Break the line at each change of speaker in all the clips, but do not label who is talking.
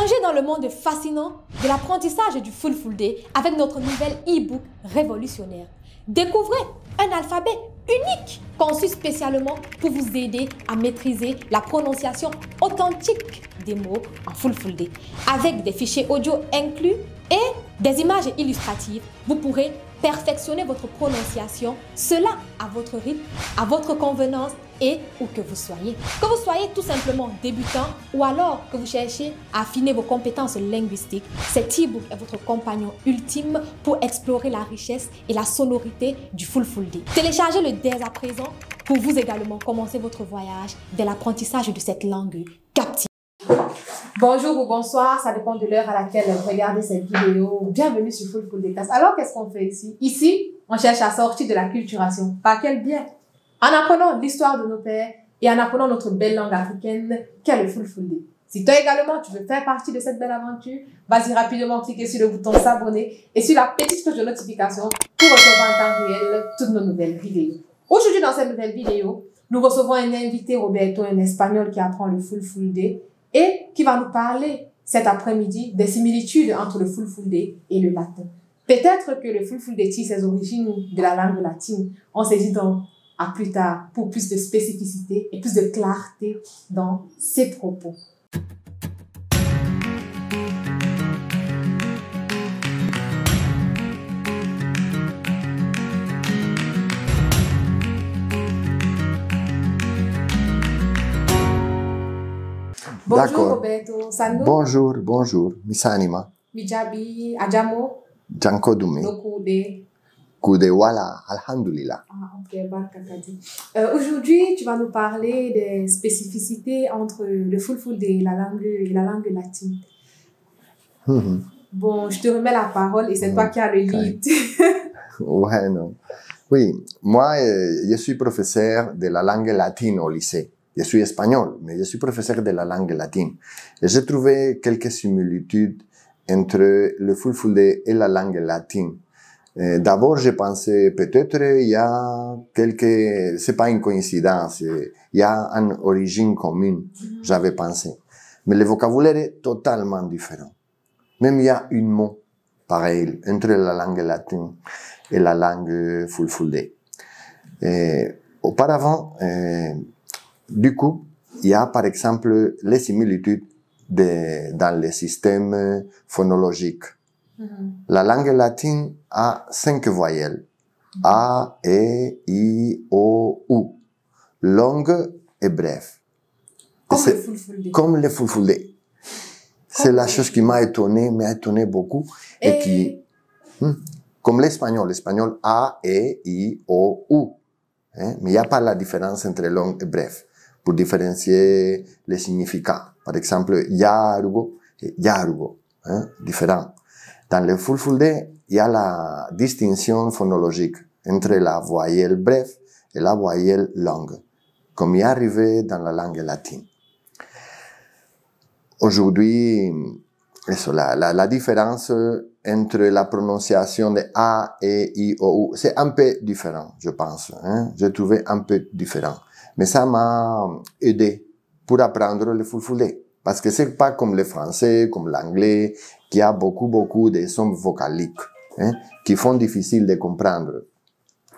Plongez dans le monde fascinant de l'apprentissage du Fulfulde avec notre nouvel e-book révolutionnaire. Découvrez un alphabet unique conçu spécialement pour vous aider à maîtriser la prononciation authentique des mots en Fulfulde. Avec des fichiers audio inclus et des images illustratives, vous pourrez perfectionner votre prononciation, cela à votre rythme, à votre convenance et où que vous soyez. Que vous soyez tout simplement débutant ou alors que vous cherchez à affiner vos compétences linguistiques, cet e-book est votre compagnon ultime pour explorer la richesse et la sonorité du Fulfulde. Téléchargez-le dès à présent pour vous également commencer votre voyage dans l'apprentissage de cette langue captive. Bonjour ou bonsoir, ça dépend de l'heure à laquelle vous regardez cette vidéo. Bienvenue sur Fulfulde Class. Alors, qu'est-ce qu'on fait ici? Ici, on cherche à sortir de la culturation. Par quel biais? En apprenant l'histoire de nos pères et en apprenant notre belle langue africaine qu'est le Fulfulde. Si toi également, tu veux faire partie de cette belle aventure, vas-y rapidement cliquer sur le bouton s'abonner et sur la petite cloche de notification pour recevoir en temps réel toutes nos nouvelles vidéos. Aujourd'hui, dans cette nouvelle vidéo, nous recevons un invité, Roberto, un Espagnol qui apprend le Fulfulde et qui va nous parler cet après-midi des similitudes entre le Fulfulde et le latin. Peut-être que le Fulfulde tire ses origines de la langue latine. On se dit donc à plus tard pour plus de spécificité et plus de clarté dans ses propos. Bonjour Roberto, Sando.
Bonjour, Misanima.
Mijabi, Adjamo.
Jankodume.
Nokude.
Kudewala, alhamdulillah.
Ah, ok, barkakadi. Aujourd'hui, tu vas nous parler des spécificités entre le Fulfulde et la langue latine. Bon, je te remets la parole et c'est toi qui as le lead.
Ouais, non. Oui, moi, je suis professeur de la langue latine au lycée. Je suis espagnol, mais je suis professeur de la langue latine. Et j'ai trouvé quelques similitudes entre le Fulfulde et la langue latine. D'abord, j'ai pensé peut-être il y a quelques, c'est pas une coïncidence, il y a une origine commune, j'avais pensé. Mais le vocabulaire est totalement différent. Même il y a un mot pareil entre la langue latine et la langue Fulfulde. Auparavant, du coup, il y a par exemple les similitudes dans le système phonologique. La langue latine a 5 voyelles. A, E, I, O, U. Longue et brève. Comme le Fulfulde. C'est la chose qui m'a étonné beaucoup. Et qui, comme l'espagnol. L'espagnol A, E, I, O, U. Mais il n'y a pas la différence entre longue et brève. Pour différencier les significats. Par exemple, yarugo et yarugo. Différent. Dans le Fulfulde, il y a la distinction phonologique entre la voyelle brève et la voyelle longue, comme il est arrivé dans la langue latine. Aujourd'hui, la différence entre la prononciation de A, E, I, O, U, c'est un peu différent, je pense. J'ai trouvé un peu différent. Mais ça m'a aidé pour apprendre le Fulfulde. Parce que c'est pas comme le français, comme l'anglais, qui a beaucoup de sons vocaliques, qui font difficile de comprendre.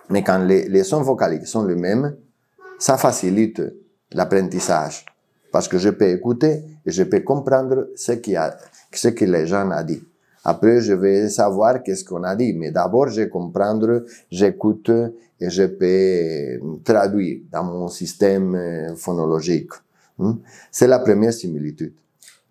Mais quand les sons vocaliques sont les mêmes, ça facilite l'apprentissage. Parce que je peux écouter et je peux comprendre ce que les gens ont dit. Après, je vais savoir qu'est-ce qu'on a dit. Mais d'abord, je comprends, j'écoute et je peux traduire dans mon système phonologique. C'est la première similitude.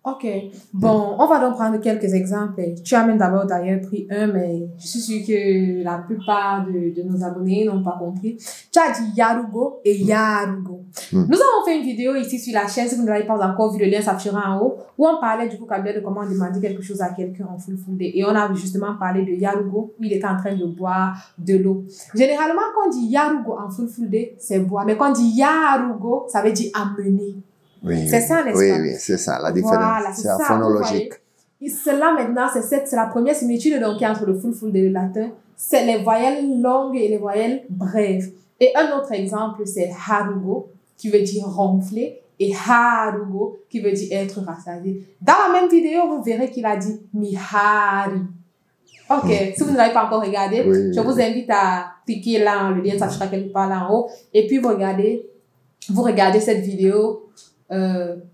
Ok. Bon, on va donc prendre quelques exemples. Tu as même d'abord d'ailleurs pris un, mais je suis sûre que la plupart de nos abonnés n'ont pas compris. Tu as dit yarugo et yarugo. Nous avons fait une vidéo ici sur la chaîne, si vous n'avez pas encore vu, le lien s'affichera en haut, où on parlait du vocabulaire de comment demander quelque chose à quelqu'un en Fulfulde. Et on a justement parlé de yarugo, où il était en train de boire de l'eau. Généralement, quand on dit yarugo en Fulfulde, c'est boire. Mais quand on dit yarugo, ça veut dire amener.
Oui,
c'est ça, n'est-ce pas?
Oui, c'est ça, la différence.
Voilà,
c'est la phonologique.
Et cela, maintenant, c'est la première similitude donc, entre le Fulfulde et le latin. C'est les voyelles longues et les voyelles brèves. Et un autre exemple, c'est harugo, qui veut dire ronfler, et Harugo, qui veut dire être rassasié. Dans la même vidéo, vous verrez qu'il a dit Mihari. Ok, si vous ne l'avez pas encore regardé,
oui,
je vous invite à cliquer là, le lien s'affichera quelque part là en haut, et puis vous regardez cette vidéo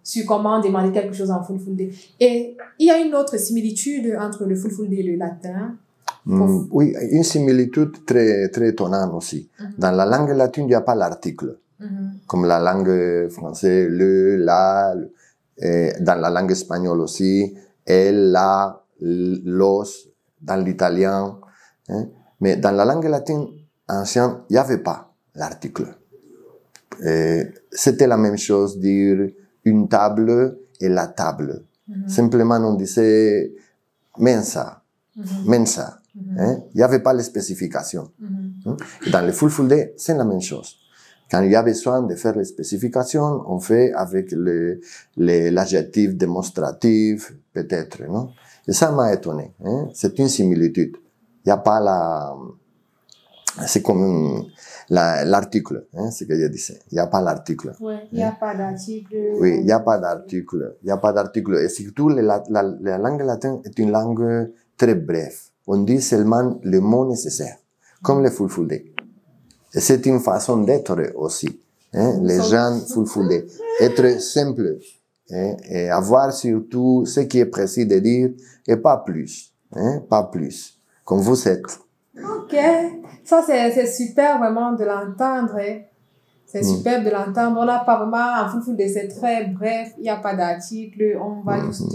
sur comment demander quelque chose en Fulfulde. Et il y a une autre similitude entre le Fulfulde et le latin.
Oui, une similitude très, très étonnante aussi. Dans la langue latine, il n'y a pas l'article. Comme la langue française, le, la, et dans la langue espagnole aussi, el, la, los, dans l'italien. Hein. Mais dans la langue latine ancienne, il n'y avait pas l'article. C'était la même chose dire une table et la table. Simplement, on disait mensa, mensa. Hein? Il n'y avait pas les spécifications. Dans le Fulfulde, c'est la même chose. Quand il y a besoin de faire les spécifications, on fait avec l'adjectif démonstratif, peut-être, non? Et ça m'a étonné. Hein? C'est une similitude. Il n'y a pas c'est comme l'article, hein, ce que je disais. Il n'y a pas l'article.
Oui, il n'y a pas d'article.
Oui, il n'y a pas d'article. Il n'y a pas d'article. Et surtout, la langue latine est une langue très brève. On dit seulement le mot nécessaire, comme le Fulfulde. Et c'est une façon d'être aussi. Hein, les gens Fulfulde. Être simple. Hein, et avoir surtout ce qui est précis de dire et pas plus. Hein, pas plus. Comme vous êtes.
Ok. Ça, c'est super vraiment de l'entendre. Hein. C'est superbe de l'entendre. On n'a pas vraiment, en Fulfulde, c'est très bref. Il n'y a pas d'article. On va juste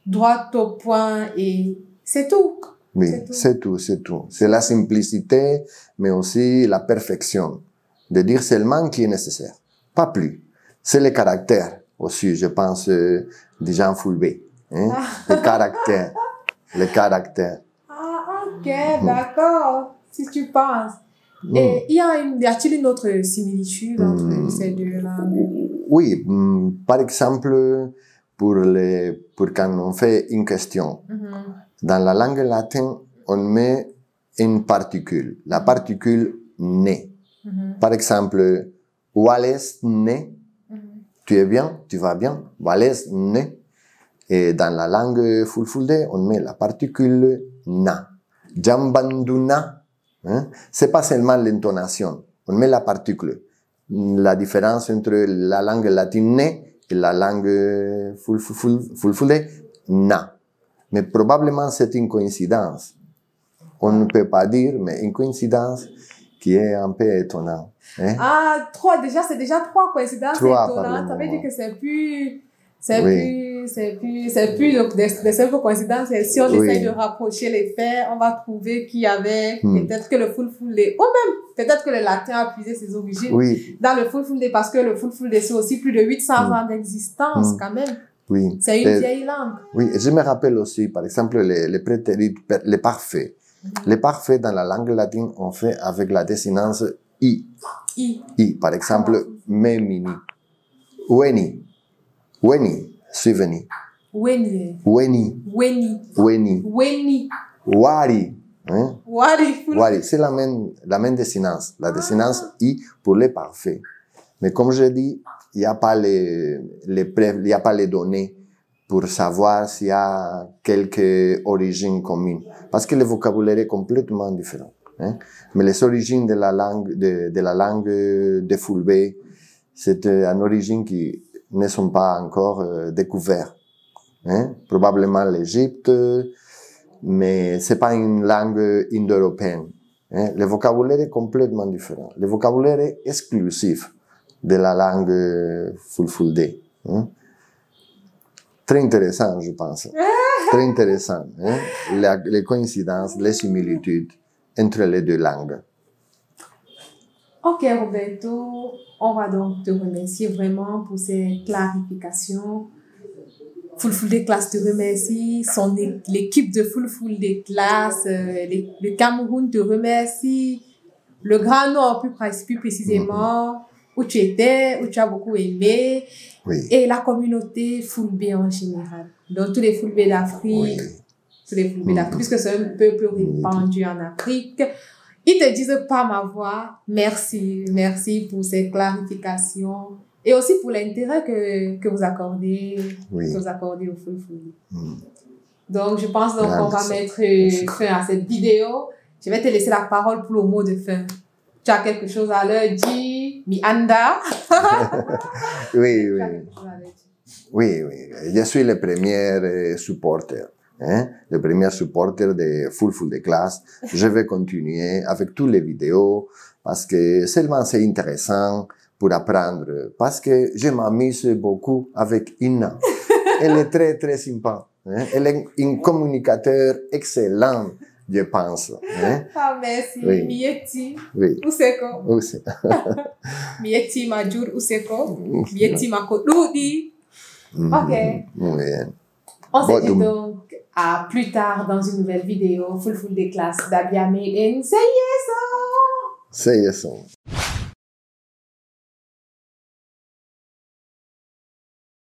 droit au point et c'est tout.
Oui, c'est tout, c'est tout. C'est la simplicité, mais aussi la perfection. De dire seulement ce qui est nécessaire. Pas plus. C'est le caractère aussi, je pense, des gens Fulbe. Hein? Le caractère. Le caractère.
Ah, ok, d'accord. Si tu penses. Et y a-t-il une autre similitude entre ces deux langues?
Oui, par exemple, pour quand on fait une question. Dans la langue latine, on met une particule. La particule ne. Par exemple, Wales ne. Tu es bien, tu vas bien. Wales ne. Et dans la langue Fulfulde, on met la particule na. Jambanduna. Hein? C'est pas seulement l'intonation. On met la particule. La différence entre la langue latine ne et la langue Fulfulde, na. Mais probablement c'est une coïncidence. On ne peut pas dire, mais une coïncidence qui est un peu étonnante. Hein?
Ah, c'est déjà trois coïncidences étonnantes. Ça veut dire que c'est plus des simples coïncidences. Et si on essaye de rapprocher les faits, on va trouver qu'il y avait peut-être que le Fulfulde, ou même peut-être que le latin a puisé ses origines dans le Fulfulde, parce que le Fulfulde, c'est aussi plus de 800 ans d'existence quand même.
Oui.
C'est une vieille langue.
Oui, et je me rappelle aussi, par exemple, les préterites, les parfaits. Les parfaits dans la langue latine, on fait avec la désinence i. I. Par exemple, memini. Weni. Weni. Suiveni.
Weni.
Weni.
Weni.
Weni.
Weni.
Wari. Hein?
Wari.
C'est la même désinence. La désinence i pour les parfaits. Mais comme je dis, il n'y a pas les données pour savoir s'il y a quelques origines communes. Parce que le vocabulaire est complètement différent. Hein? Mais les origines de la langue, de Fulbe, c'est une origine qui ne sont pas encore découvertes. Hein? Probablement l'Égypte, mais c'est pas une langue indo-européenne. Hein? Le vocabulaire est complètement différent. Le vocabulaire est exclusif de la langue Fulfulde. Hein? Très intéressant, je pense. Très intéressant. Hein? Les coïncidences, les similitudes entre les deux langues.
Ok, Roberto, on va donc te remercier vraiment pour ces clarifications. Fulfulde Class te remercie, l'équipe de Fulfulde Class, le Cameroun te remercie, le Grand Nord plus précisément, où tu étais, où tu as beaucoup aimé, et la communauté Fulbe en général. Donc tous les Fulbe d'Afrique, puisque c'est un peuple répandu en Afrique. Ils te disent par ma voix, merci pour ces clarifications. Et aussi pour l'intérêt que vous accordez,
Oui.
que vous accordez au Fulfulde. Donc, je pense donc
Ah,
qu'on va
merci.
mettre fin à cette vidéo. Je vais te laisser la parole pour le mot de fin. Tu as quelque chose à leur dire, Mianda?
Oui, oui. Oui, oui. Je suis le premier supporter. Hein? Le premier supporter de Fulfulde Class. Je vais continuer avec toutes les vidéos parce que seulement c'est intéressant pour apprendre. Parce que je m'amuse beaucoup avec Inna. Elle est très, très sympa. Hein? Elle est un communicateur excellent, je pense. Hein?
Ah, merci.
Oui.
Mieti.
Oui.
Useko.
Aussi.
Mieti Majur Useko. Mieti Makodudi. Ok.
Muy bien.
On se dit
Bon,
donc à plus tard dans une nouvelle vidéo Fulfulde Class d'Abia Made in Say Yes.
Sí, eso.